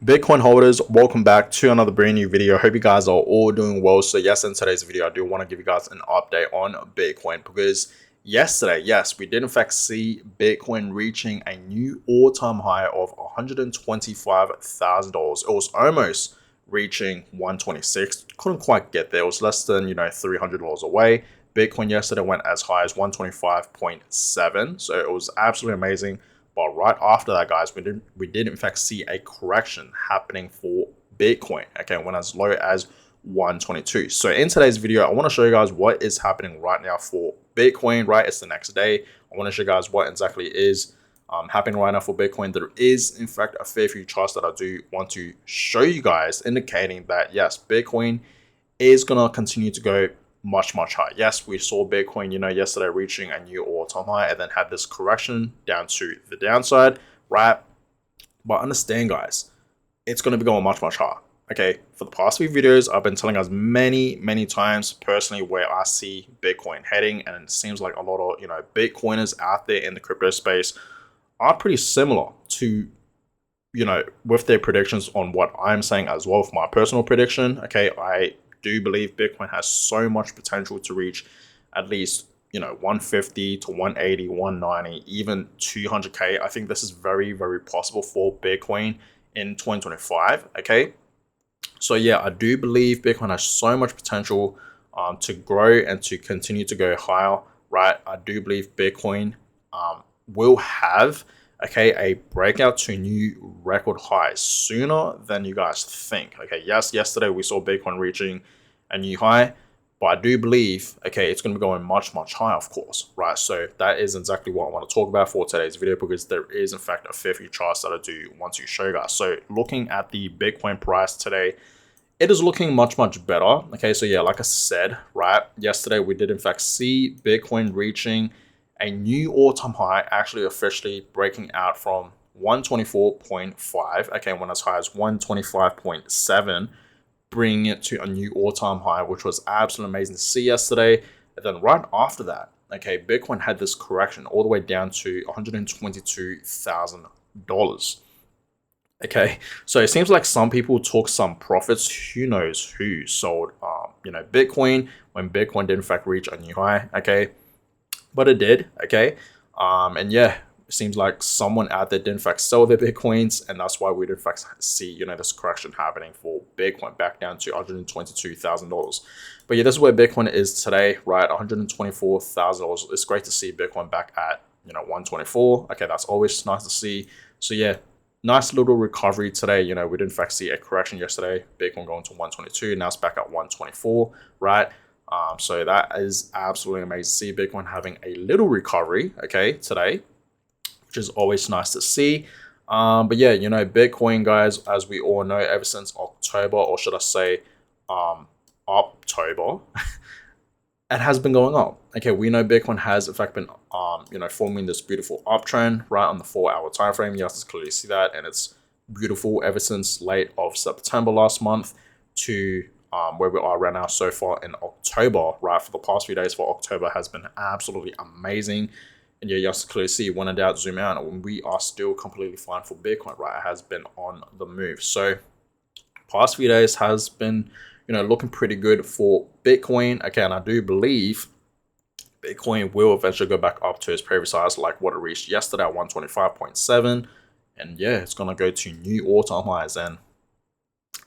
Bitcoin holders, welcome back to another brand new video. Hope you guys are all doing well. So yes, in today's video, I do want to give you guys an update on Bitcoin because yesterday, yes, we did in fact see Bitcoin reaching a new all-time high of $125,000. It was almost reaching 126. Couldn't quite get there. It was less than, $300 away. Bitcoin yesterday went as high as 125.7. So it was absolutely amazing. But right after that, guys, we did in fact see a correction happening for Bitcoin. Okay, went as low as 122. So in today's video, I want to show you guys what is happening right now for Bitcoin. Right, it's the next day. I want to show you guys what exactly is happening right now for Bitcoin. There is in fact a fair few charts that I do want to show you guys, indicating that yes, Bitcoin is gonna continue to go much higher. Yes, we saw Bitcoin, yesterday reaching a new all-time high and then had this correction down to the downside, right? But understand, guys, it's going to be going much higher. Okay, for the past few videos, I've been telling us many times personally where I see Bitcoin heading, and it seems like a lot of Bitcoiners out there in the crypto space are pretty similar to with their predictions on what I'm saying as well. For my personal prediction, okay, I do believe Bitcoin has so much potential to reach at least 150 to 180, 190, even 200k. I think this is very possible for Bitcoin in 2025. Okay, so yeah, I do believe Bitcoin has so much potential to grow and to continue to go higher, right? I do believe Bitcoin will have a breakout to new record highs sooner than you guys think. Okay, yes, yesterday we saw Bitcoin reaching a new high, but I do believe it's going to be going much higher, of course, right? So that is exactly what I want to talk about for today's video, because there is in fact a fair few charts that I do want to show you guys. So looking at the Bitcoin price today, it is looking much better. Okay, so yeah, like I said, right, yesterday we did in fact see Bitcoin reaching a new all-time high, actually officially breaking out from 124.5, went as high as 125.7, bringing it to a new all-time high, which was absolutely amazing to see yesterday. And then right after that, Bitcoin had this correction all the way down to $122,000. Okay, so it seems like some people took some profits. Who knows who sold, Bitcoin when Bitcoin did in fact reach a new high. Okay, but it did. Okay, and yeah, it seems like someone out there did in fact sell their Bitcoins, and that's why we did in fact see this correction happening for Bitcoin back down to $122,000. But yeah, this is where Bitcoin is today, right? $124,000. It's great to see Bitcoin back at 124. Okay, that's always nice to see. So yeah, nice little recovery today. We did in fact see a correction yesterday. Bitcoin going to 122. Now it's back at 124, right? So that is absolutely amazing to see Bitcoin having a little recovery, today, which is always nice to see. But yeah, Bitcoin, guys, as we all know, ever since October, or should I say, October, it has been going up. Okay, we know Bitcoin has in fact been, forming this beautiful uptrend right on the 4-hour time frame. You guys can clearly see that, and it's beautiful ever since late of September last month to where we are right now so far in October, right? For the past few days for October has been absolutely amazing. And yeah, you guys can clearly see, when in doubt, zoom out, and we are still completely fine for Bitcoin, right? It has been on the move. So past few days has been, looking pretty good for Bitcoin. Okay, and I do believe Bitcoin will eventually go back up to its previous highs, like what it reached yesterday at 125.7. And yeah, it's going to go to new all-time highs. And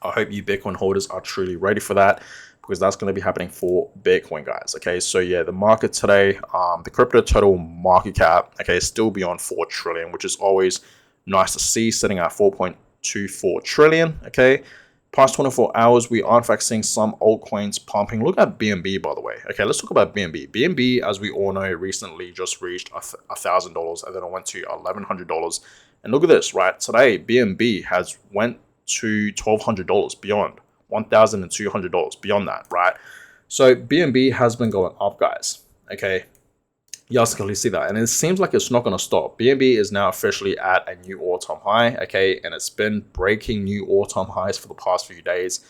I hope you Bitcoin holders are truly ready for that, because that's going to be happening for Bitcoin, guys. Okay, so yeah, the market today, the crypto total market cap, is still beyond 4 trillion, which is always nice to see, sitting at 4.24 trillion. Okay, past 24 hours, we are in fact seeing some altcoins pumping. Look at BNB, by the way. Okay, let's talk about BNB. BNB, as we all know, recently just reached $1,000, and then it went to $1,100. And look at this, right? Today, BNB has went to $1,200 beyond. $1,200 beyond that, right? So BNB has been going up, guys. Okay, you guys can clearly see that, and it seems like it's not going to stop. BNB is now officially at a new all-time high, and it's been breaking new all-time highs for the past few days,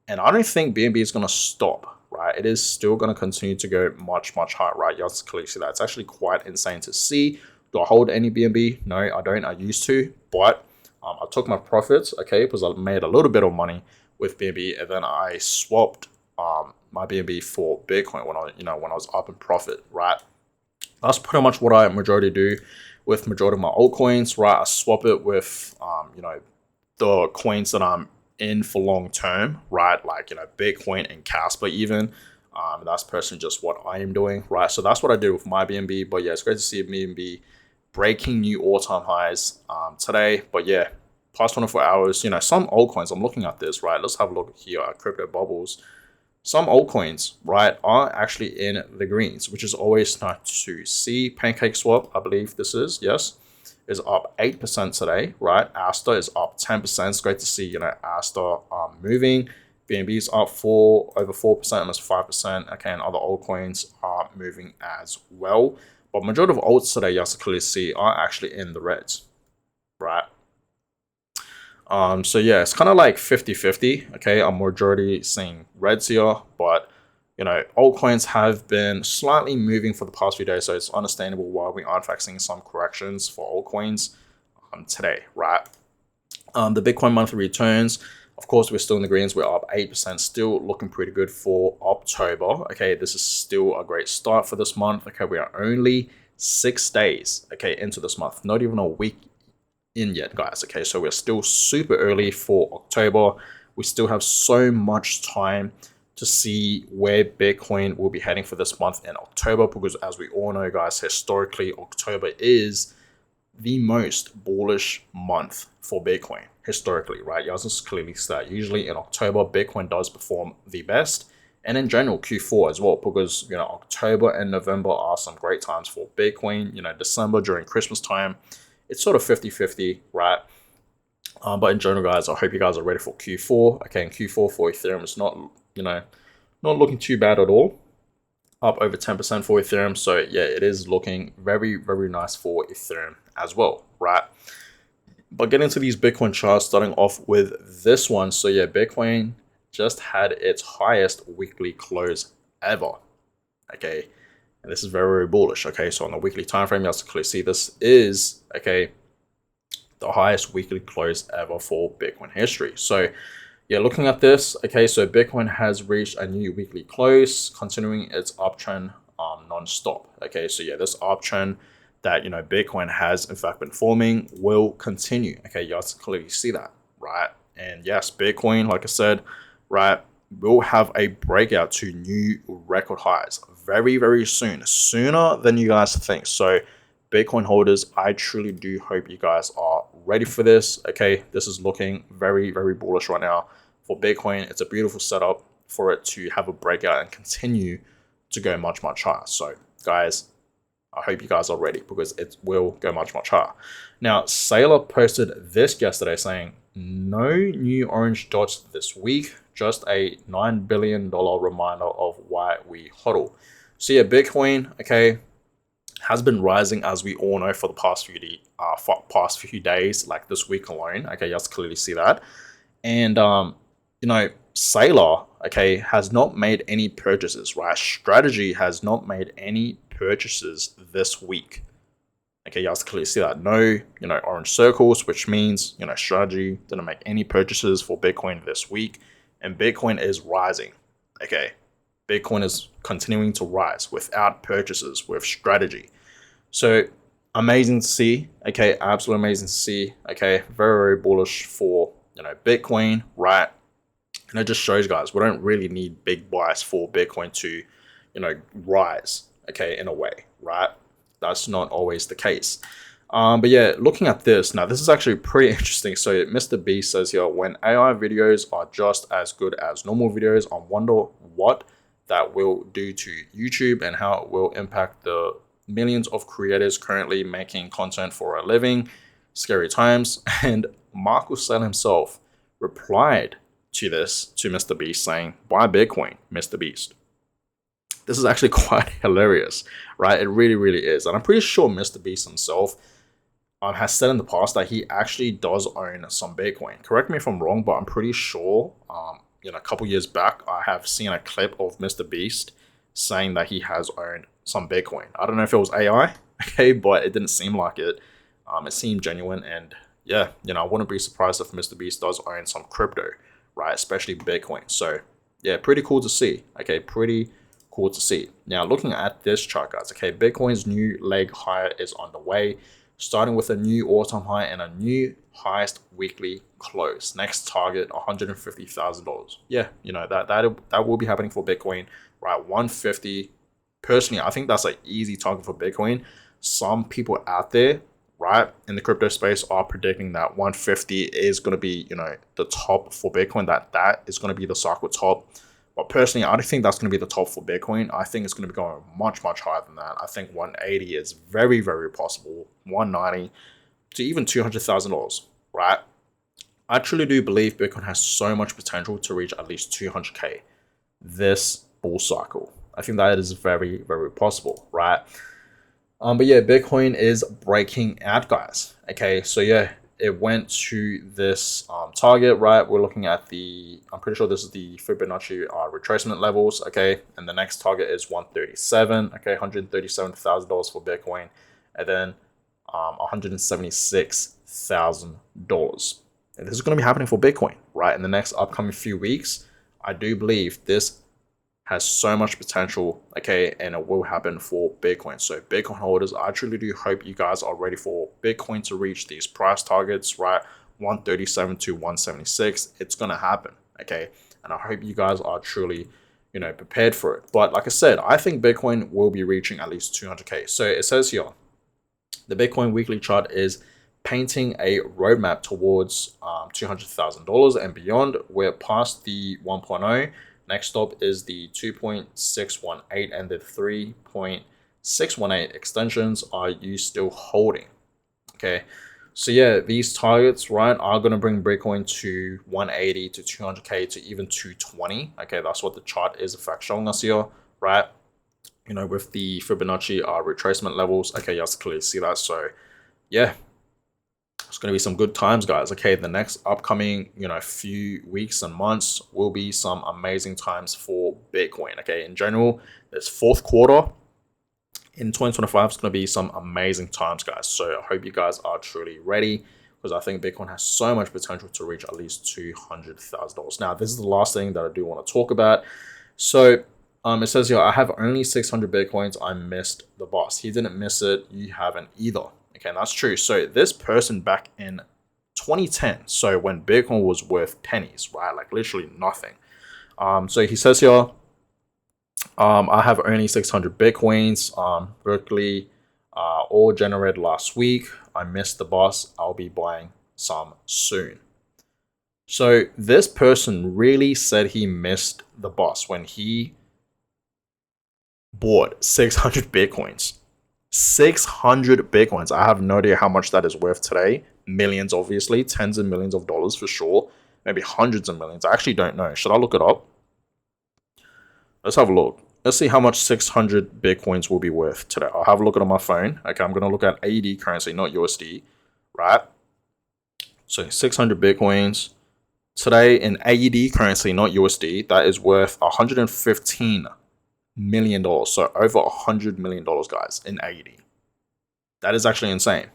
and I don't think BNB is going to stop, right? It is still going to continue to go much higher, right? You guys can clearly see that. It's actually quite insane to see. Do I hold any BNB? No, I don't. I used to, but I took my profits, okay, because I made a little bit of money with BNB, and then I swapped my BNB for Bitcoin when I was up in profit, right? That's pretty much what I majority do with majority of my altcoins, right? I swap it with the coins that I'm in for long term, right? Like Bitcoin and Casper even. That's personally just what I am doing, right? So that's what I do with my BNB. But yeah, it's great to see BNB breaking new all-time highs today. But yeah, past 24 hours, some altcoins. I'm looking at this, right? Let's have a look here at Crypto Bubbles. Some altcoins, right, are actually in the greens, which is always nice to see. PancakeSwap, I believe this is, yes, is up 8% today, right? Asta is up 10%. It's great to see, Asta moving. BNB is up over 4%, almost 5%. Okay, and other altcoins are moving as well. But majority of alts today, you have to clearly see, are actually in the reds, right? So yeah, it's kind of like 50-50. Okay, I'm majority seeing reds here, but altcoins have been slightly moving for the past few days, so it's understandable why we aren't seeing some corrections for altcoins today, right? The Bitcoin monthly returns, of course, we're still in the greens. We're up 8%, still looking pretty good for October. Okay, this is still a great start for this month. Okay, we are only 6 days, okay, into this month, not even a week in yet, guys. Okay, so we're still super early for October. We still have so much time to see where Bitcoin will be heading for this month in October, because as we all know, guys, historically October is the most bullish month for Bitcoin historically, right? You guys just clearly see that usually in October Bitcoin does perform the best, and in general Q4 as well, because October and November are some great times for Bitcoin. December during Christmas time, it's sort of 50-50, right? But in general, guys, I hope you guys are ready for Q4. Okay, and Q4 for Ethereum is not looking too bad at all. Up over 10% for Ethereum. So yeah, it is looking very, very nice for Ethereum as well, right? But getting into these Bitcoin charts, starting off with this one. So yeah, Bitcoin just had its highest weekly close ever. Okay, and this is very, very bullish. Okay, so on the weekly time frame, you have to clearly see this is the highest weekly close ever for Bitcoin history. So yeah, looking at this, okay, so Bitcoin has reached a new weekly close, continuing its uptrend non-stop. Okay, so yeah, this uptrend that Bitcoin has in fact been forming will continue. Okay, you guys clearly see that, right? And yes, Bitcoin, like I said, right, will have a breakout to new record highs very, very soon, sooner than you guys think. So Bitcoin holders, I truly do hope you guys are ready for this. Okay, this is looking very, very bullish right now for Bitcoin. It's a beautiful setup for it to have a breakout and continue to go much, much higher. So guys, I hope you guys are ready, because it will go much, much higher. Now, Saylor posted this yesterday saying, no new orange dots this week, just a $9 billion reminder of why we hodl. So yeah, Bitcoin, okay, has been rising, as we all know, for the past few days, like this week alone. Okay, you guys clearly see that. And Saylor, okay, has not made any purchases, right? Strategy has not made any purchases this week. Okay, you guys clearly see that. No, orange circles, which means, Strategy didn't make any purchases for Bitcoin this week, and Bitcoin is rising. Okay, Bitcoin is continuing to rise without purchases with Strategy. So amazing to see. Okay, absolutely amazing to see. Okay, very, very bullish for Bitcoin, right? And it just shows, guys, we don't really need big buys for Bitcoin to rise, okay, in a way, right? That's not always the case. But yeah, looking at this now, this is actually pretty interesting. So Mr. B says here, when AI videos are just as good as normal videos, I wonder what that will do to YouTube and how it will impact the millions of creators currently making content for a living. Scary times. And Marcus Sell himself replied to this to Mr. Beast saying, buy Bitcoin, Mr. Beast. This is actually quite hilarious, right? It really, really is. And I'm pretty sure Mr. Beast himself has said in the past that he actually does own some Bitcoin. Correct me if I'm wrong, but I'm pretty sure, a couple years back, I have seen a clip of Mr. Beast saying that he has owned some Bitcoin. I don't know if it was AI, okay, but it didn't seem like it. It seemed genuine, and yeah, I wouldn't be surprised if Mr. Beast does own some crypto, right? Especially Bitcoin. So yeah, pretty cool to see. Okay, pretty cool to see. Now looking at this chart, guys. Okay, Bitcoin's new leg higher is on the way, starting with a new all-time high and a new highest weekly close. Next target, $150,000. Yeah, that will be happening for Bitcoin, right? 150. Personally, I think that's an easy target for Bitcoin. Some people out there, right, in the crypto space are predicting that 150 is going to be, the top for Bitcoin, that is going to be the cycle top. But personally, I don't think that's going to be the top for Bitcoin. I think it's going to be going much, much higher than that. I think 180 is very, very possible. 190 to even $200,000, right? I truly do believe Bitcoin has so much potential to reach at least 200K this bull cycle. I think that is very, very possible, right? But yeah, Bitcoin is breaking out, guys. Okay, so yeah, it went to this target, right? We're looking at I'm pretty sure this is the Fibonacci retracement levels, okay? And the next target is 137, okay? $137,000 for Bitcoin, and then $176,000. And this is going to be happening for Bitcoin, right? In the next upcoming few weeks, I do believe this has so much potential, okay, and it will happen for Bitcoin. So Bitcoin holders, I truly do hope you guys are ready for Bitcoin to reach these price targets, right? 137 to 176. It's gonna happen, okay? And I hope you guys are truly, prepared for it. But like I said, I think Bitcoin will be reaching at least 200K. So it says here, the Bitcoin weekly chart is painting a roadmap towards $200,000 and beyond. We're past the 1.0. Next stop is the 2.618 and the 3.618 extensions. Are you still holding? Okay, so yeah, these targets, right, are going to bring Bitcoin to 180 to 200K to even 220. Okay, that's what the chart is in fact showing us here, right? With the Fibonacci retracement levels. Okay, you guys clearly see that. So yeah, it's going to be some good times, guys. Okay, the next upcoming, few weeks and months will be some amazing times for Bitcoin. Okay, in general, this fourth quarter in 2025 is going to be some amazing times, guys. So I hope you guys are truly ready, because I think Bitcoin has so much potential to reach at least $200,000. Now, this is the last thing that I do want to talk about. So it says here, I have only 600 Bitcoins. I missed the boss. He didn't miss it. You haven't either. Okay, and that's true. So this person back in 2010, so when Bitcoin was worth pennies, right? Like literally nothing. So he says here, I have only 600 Bitcoins. Berkeley, all generated last week. I missed the boss. I'll be buying some soon. So this person really said he missed the boss when he bought 600 Bitcoins. 600 Bitcoins. I have no idea how much that is worth today. Millions, obviously. Tens of millions of dollars for sure. Maybe hundreds of millions. I actually don't know. Should I look it up? Let's have a look. Let's see how much 600 Bitcoins will be worth today. I'll have a look at it on my phone. Okay, I'm going to look at AUD currency, not USD. Right? So 600 Bitcoins. Today in AUD currency, not USD, that is worth $115 million. So over $100 million, guys, in AUD. That is actually insane.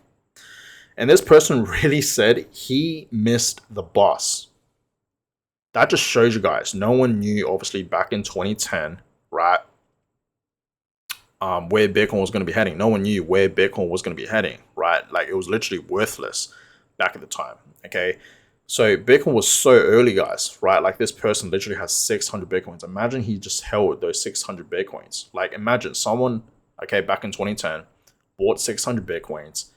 And this person really said he missed the boss. That just shows you guys, no one knew, obviously, back in 2010, right, where Bitcoin was going to be heading. No one knew where Bitcoin was going to be heading, right? Like, it was literally worthless back at the time, okay? So Bitcoin was so early, guys, right? Like, this person literally has 600 Bitcoins. Imagine he just held those 600 Bitcoins. Like, imagine someone, okay, back in 2010, bought 600 Bitcoins,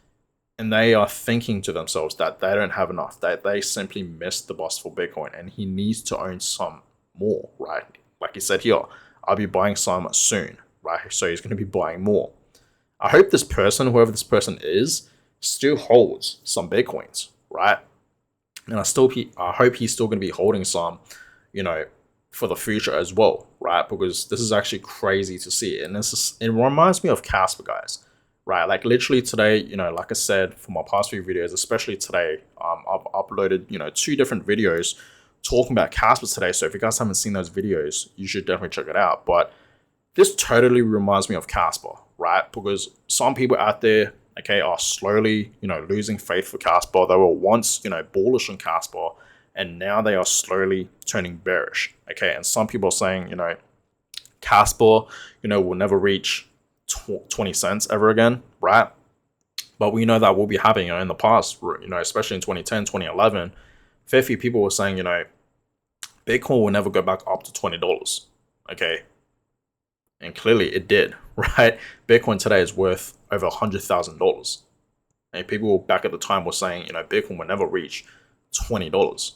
and they are thinking to themselves that they don't have enough, that they simply missed the boss for Bitcoin, and he needs to own some more, right? Like he said here, I'll be buying some soon, right? So he's going to be buying more. I hope this person, whoever this person is, still holds some Bitcoins, right? And I hope he's still going to be holding some, for the future as well, right? Because this is actually crazy to see. And it reminds me of Casper, guys, right? Like literally today, like I said, for my past few videos, especially today, I've uploaded, 2 different videos talking about Casper today. So if you guys haven't seen those videos, you should definitely check it out. But this totally reminds me of Casper, right? Because some people out there okay, are slowly, losing faith for Casper. They were once, bullish on Casper, and now they are slowly turning bearish. Okay, and some people are saying, Casper, will never reach 20 cents ever again, right? But we know that will be happening in the past, especially in 2010, 2011. Fair few people were saying, Bitcoin will never go back up to $20. Okay. And clearly it did, right? Bitcoin today is worth over $100,000. And people back at the time were saying, Bitcoin will never reach $20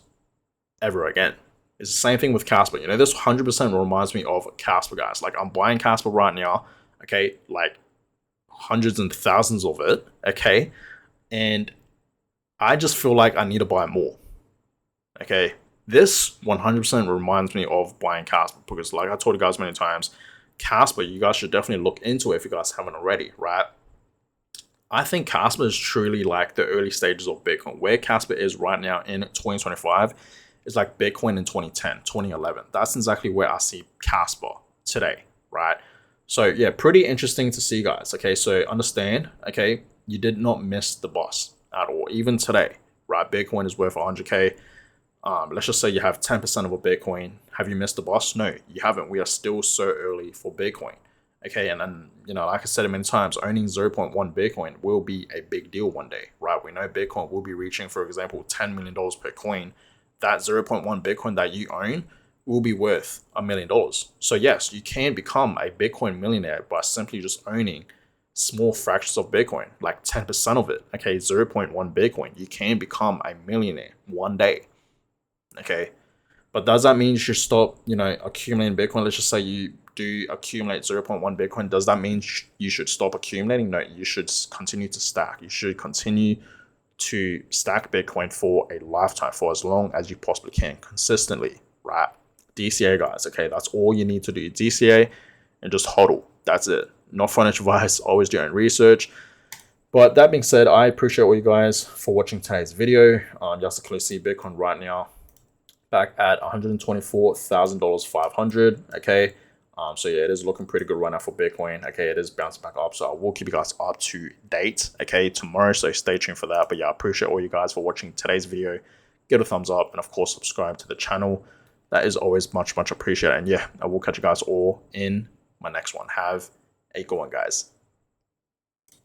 ever again. It's the same thing with Casper. This 100% reminds me of Casper, guys. Like, I'm buying Casper right now, okay? Like, hundreds and thousands of it, okay? And I just feel like I need to buy more, okay? This 100% reminds me of buying Casper because, like I told you guys many times, Casper, you guys should definitely look into it if you guys haven't already, right? I think Casper is truly like the early stages of Bitcoin. Where Casper is right now in 2025 is like Bitcoin in 2010, 2011. That's exactly where I see Casper today, right? So yeah, pretty interesting to see, guys. Okay, so understand, okay, you did not miss the boss at all, even today, right? Bitcoin is worth 100K. Let's just say you have 10% of a Bitcoin. Have you missed the boss? No, you haven't. We are still so early for Bitcoin. Okay, and then, like I said many times, owning 0.1 Bitcoin will be a big deal one day, right? We know Bitcoin will be reaching, for example, $10 million per coin. That 0.1 Bitcoin that you own will be worth $1 million. So yes, you can become a Bitcoin millionaire by simply just owning small fractions of Bitcoin, like 10% of it. Okay, 0.1 Bitcoin. You can become a millionaire one day. Okay, but does that mean you should stop, accumulating Bitcoin? Let's just say you do accumulate 0.1 Bitcoin. Does that mean you should stop accumulating? No, you should continue to stack. You should continue to stack Bitcoin for a lifetime, for as long as you possibly can, consistently, right? DCA, guys, okay? That's all you need to do. DCA and just hodl. That's it. Not financial advice. Always do your own research. But that being said, I appreciate all you guys for watching today's video. Just to clearly see Bitcoin right now back at $124,000, 500. Okay. So yeah, it is looking pretty good right now for Bitcoin. Okay, it is bouncing back up. So I will keep you guys up to date, okay, tomorrow. So stay tuned for that. But yeah, I appreciate all you guys for watching today's video. Give it a thumbs up and of course subscribe to the channel. That is always much appreciated. And yeah, I will catch you guys all in my next one. Have a good one, guys.